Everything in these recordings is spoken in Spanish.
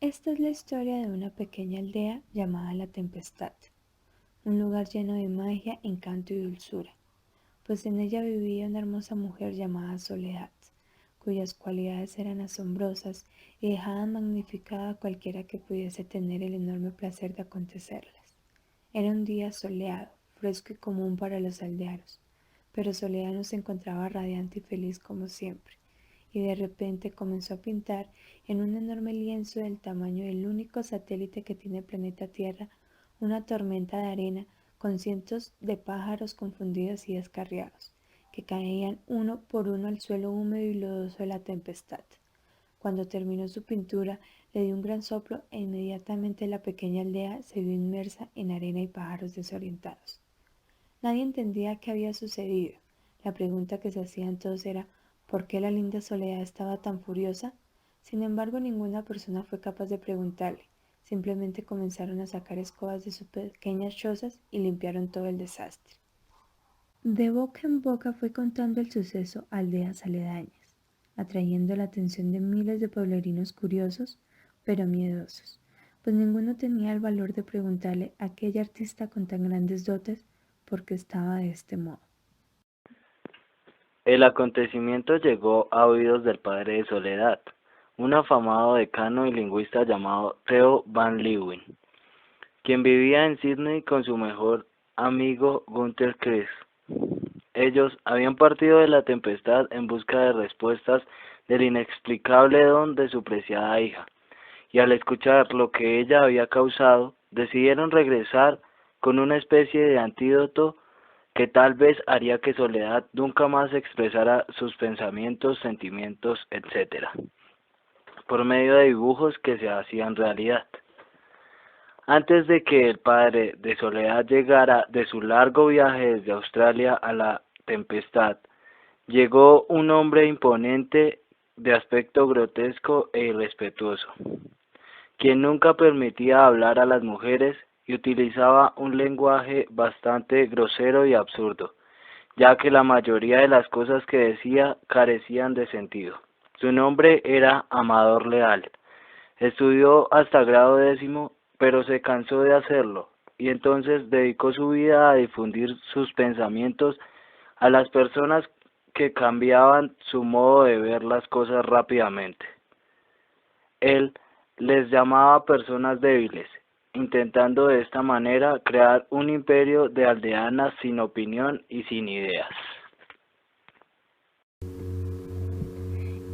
Esta es la historia de una pequeña aldea llamada La Tempestad, un lugar lleno de magia, encanto y dulzura, pues en ella vivía una hermosa mujer llamada Soledad, cuyas cualidades eran asombrosas y dejaban magnificada a cualquiera que pudiese tener el enorme placer de acontecerlas. Era un día soleado, fresco y común para los aldeanos, pero Soledad no se encontraba radiante y feliz como siempre, y de repente comenzó a pintar en un enorme lienzo del tamaño del único satélite que tiene el planeta Tierra una tormenta de arena con cientos de pájaros confundidos y descarriados, que caían uno por uno al suelo húmedo y lodoso de la tempestad. Cuando terminó su pintura, le dio un gran soplo e inmediatamente la pequeña aldea se vio inmersa en arena y pájaros desorientados. Nadie entendía qué había sucedido. La pregunta que se hacían todos era ¿por qué la linda Soledad estaba tan furiosa? Sin embargo, ninguna persona fue capaz de preguntarle. Simplemente comenzaron a sacar escobas de sus pequeñas chozas y limpiaron todo el desastre. De boca en boca fue contando el suceso a aldeas aledañas, atrayendo la atención de miles de pueblerinos curiosos, pero miedosos, pues ninguno tenía el valor de preguntarle a aquella artista con tan grandes dotes por qué estaba de este modo. El acontecimiento llegó a oídos del padre de Soledad, un afamado decano y lingüista llamado Theo van Leeuwen, quien vivía en Sydney con su mejor amigo Gunther Kress. Ellos habían partido de la tempestad en busca de respuestas del inexplicable don de su preciada hija, y al escuchar lo que ella había causado, decidieron regresar con una especie de antídoto que tal vez haría que Soledad nunca más expresara sus pensamientos, sentimientos, etc., por medio de dibujos que se hacían realidad. Antes de que el padre de Soledad llegara de su largo viaje desde Australia a la tempestad, llegó un hombre imponente de aspecto grotesco e irrespetuoso, quien nunca permitía hablar a las mujeres y utilizaba un lenguaje bastante grosero y absurdo, ya que la mayoría de las cosas que decía carecían de sentido. Su nombre era Amador Leal. Estudió hasta grado 10º, pero se cansó de hacerlo, y entonces dedicó su vida a difundir sus pensamientos a las personas que cambiaban su modo de ver las cosas rápidamente. Él les llamaba personas débiles, intentando de esta manera crear un imperio de aldeanas sin opinión y sin ideas.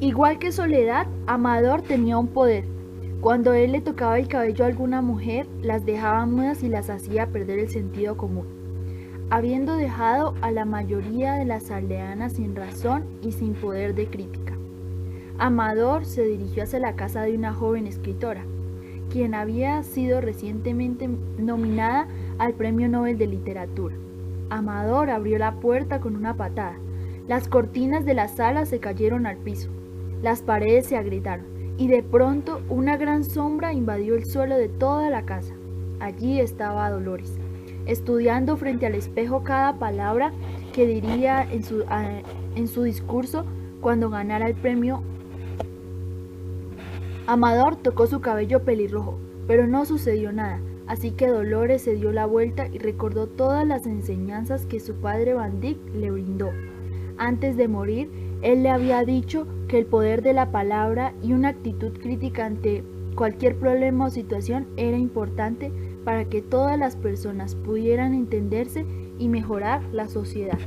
Igual que Soledad, Amador tenía un poder. Cuando él le tocaba el cabello a alguna mujer, las dejaba mudas y las hacía perder el sentido común, habiendo dejado a la mayoría de las aldeanas sin razón y sin poder de crítica. Amador se dirigió hacia la casa de una joven escritora, quien había sido recientemente nominada al Premio Nobel de Literatura. Amador abrió la puerta con una patada. Las cortinas de la sala se cayeron al piso. Las paredes se agrietaron y de pronto una gran sombra invadió el suelo de toda la casa. Allí estaba Dolores, estudiando frente al espejo cada palabra que diría en su discurso cuando ganara el premio. Amador tocó su cabello pelirrojo, pero no sucedió nada, así que Dolores se dio la vuelta y recordó todas las enseñanzas que su padre Van Dyck le brindó. Antes de morir, él le había dicho que el poder de la palabra y una actitud crítica ante cualquier problema o situación era importante para que todas las personas pudieran entenderse y mejorar la sociedad.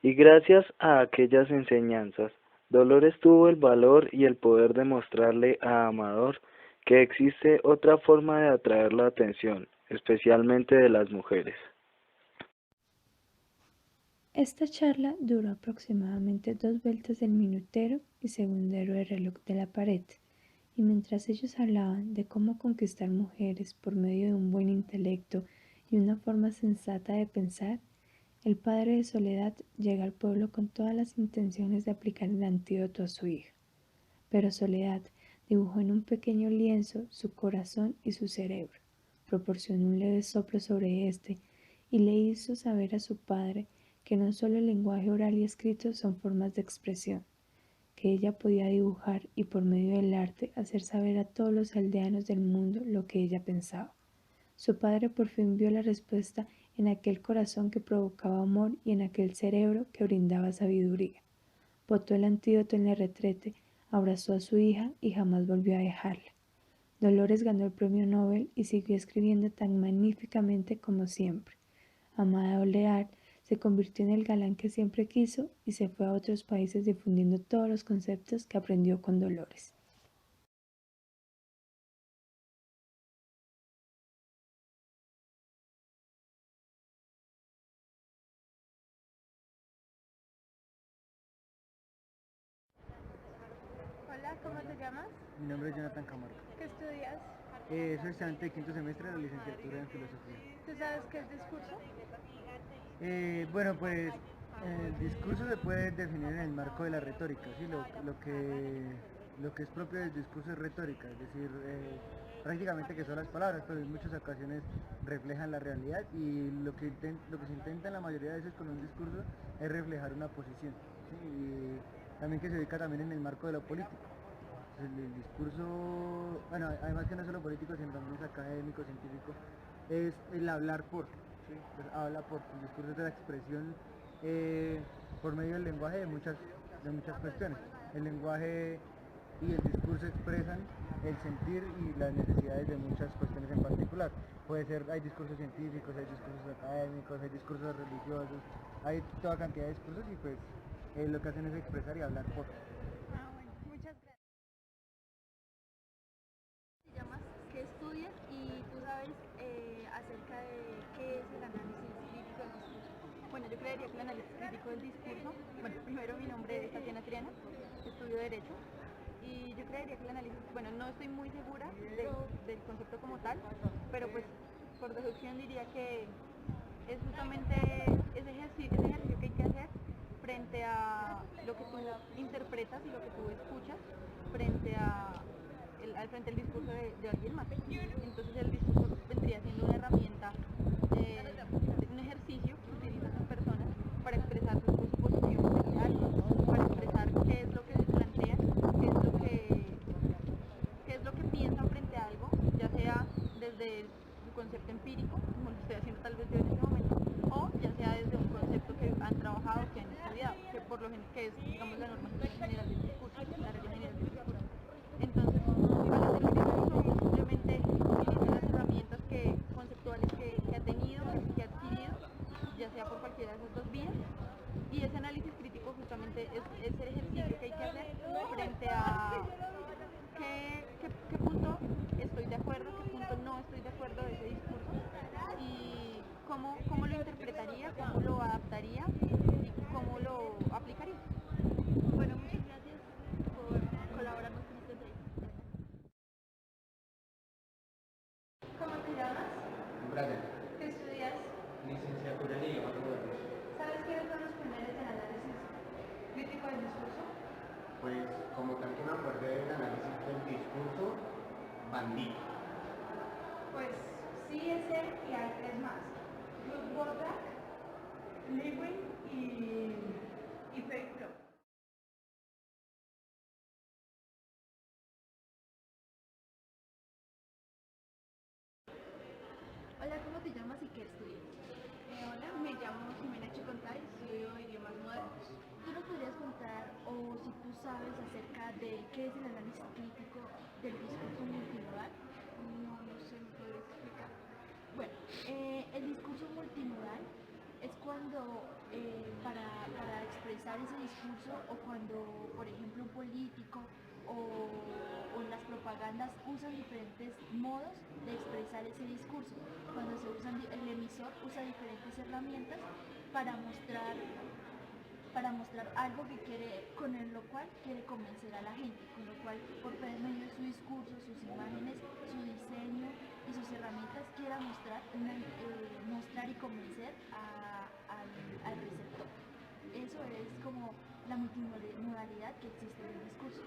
Y gracias a aquellas enseñanzas, Dolores tuvo el valor y el poder de mostrarle a Amador que existe otra forma de atraer la atención, especialmente de las mujeres. Esta charla duró aproximadamente 2 vueltas del minutero y segundero del reloj de la pared, y mientras ellos hablaban de cómo conquistar mujeres por medio de un buen intelecto y una forma sensata de pensar, el padre de Soledad llega al pueblo con todas las intenciones de aplicar el antídoto a su hija. Pero Soledad dibujó en un pequeño lienzo su corazón y su cerebro, proporcionó un leve soplo sobre éste y le hizo saber a su padre que no solo el lenguaje oral y escrito son formas de expresión, que ella podía dibujar y por medio del arte hacer saber a todos los aldeanos del mundo lo que ella pensaba. Su padre por fin vio la respuesta en aquel corazón que provocaba amor y en aquel cerebro que brindaba sabiduría. Botó el antídoto en el retrete, abrazó a su hija y jamás volvió a dejarla. Dolores ganó el premio Nobel y siguió escribiendo tan magníficamente como siempre. Amadeo Lear se convirtió en el galán que siempre quiso y se fue a otros países difundiendo todos los conceptos que aprendió con Dolores. Hola, ¿cómo te llamas? Mi nombre es Jonathan Camargo. ¿Qué estudias? Soy estudiante de quinto semestre de la licenciatura en filosofía. ¿Tú sabes qué es discurso? Bueno, pues el discurso se puede definir en el marco de la retórica, ¿sí? Lo que es propio del discurso es retórica, es decir, prácticamente que son las palabras, pero en muchas ocasiones reflejan la realidad y lo que se intenta en la mayoría de veces con un discurso es reflejar una posición, ¿sí? Y también que se ubica también en el marco de lo político. El discurso, bueno, además que no solo político, sino también es académico, científico, es el hablar por, ¿sí? Pues habla por, el discurso es la expresión por medio del lenguaje de muchas cuestiones. El lenguaje y el discurso expresan el sentir y las necesidades de muchas cuestiones en particular. Puede ser, hay discursos científicos, hay discursos académicos, hay discursos religiosos, hay toda cantidad de discursos y pues lo que hacen es expresar y hablar por. Bueno, muchas gracias. Te llamas, qué estudias y tú sabes acerca de qué es el análisis crítico del discurso. Bueno, yo creería que el análisis crítico del discurso, bueno, primero mi nombre es Tatiana Triana, estudio Derecho, y yo creería que el análisis, bueno, no estoy muy segura del concepto como tal, pero pues por deducción diría que es justamente ese ejercicio que hay que hacer frente a lo que tú interpretas y lo que tú escuchas frente al frente del discurso de alguien más. Entonces el discurso vendría siendo una herramienta, un ejercicio que utilizan las personas para expresar su posición frente a algo, para expresar qué es lo que se plantea, qué es lo que piensan frente a algo, ya sea desde su concepto empírico, como lo estoy haciendo tal vez yo en este momento, o ya sea desde un concepto que han trabajado, que han estudiado, que por lo general que es, digamos, la norma general del discurso, la regla general del discurso. Entonces, para hacer el discurso simplemente utiliza las herramientas conceptuales que ha tenido, que ha adquirido, ya sea por cualquiera de esas dos vías, y ese análisis crítico justamente es el ejercicio que hay que hacer frente a qué punto estoy de acuerdo, qué punto no estoy de acuerdo de ese discurso y cómo lo interpretaría, cómo lo adaptaría y cómo lo aplicaría. Bueno, muchas gracias por colaborarnos con este proyecto. ¿Cómo te llamas? Brian, ¿Qué estudias? licenciatura en idiomas modernos. ¿Sabes quiénes son los pioneros del análisis crítico del discurso? Pues como tal que me acuerdo del análisis del discurso, Bandit. Pues sí es él y hay tres más. Ruth Wodak, Lewin y Faith Block. Hola, ¿cómo te llamas y qué estudias? Hola, me llamo Jimena Chicontay, estudio idiomas modernos. ¿Tú nos podrías contar o si tú sabes acerca de qué es el análisis crítico del discurso multimodal? No sé, ¿me podrías explicar? Bueno, el discurso multimodal es cuando para expresar ese discurso o cuando, por ejemplo, un político o las propagandas usan diferentes modos de expresar ese discurso. Cuando el emisor usa diferentes herramientas para mostrar algo que quiere, lo cual quiere convencer a la gente, con lo cual por medio de su discurso, sus imágenes, su diseño y sus herramientas quiera mostrar y convencer al receptor. Eso es como la multimodalidad que existe en el discurso.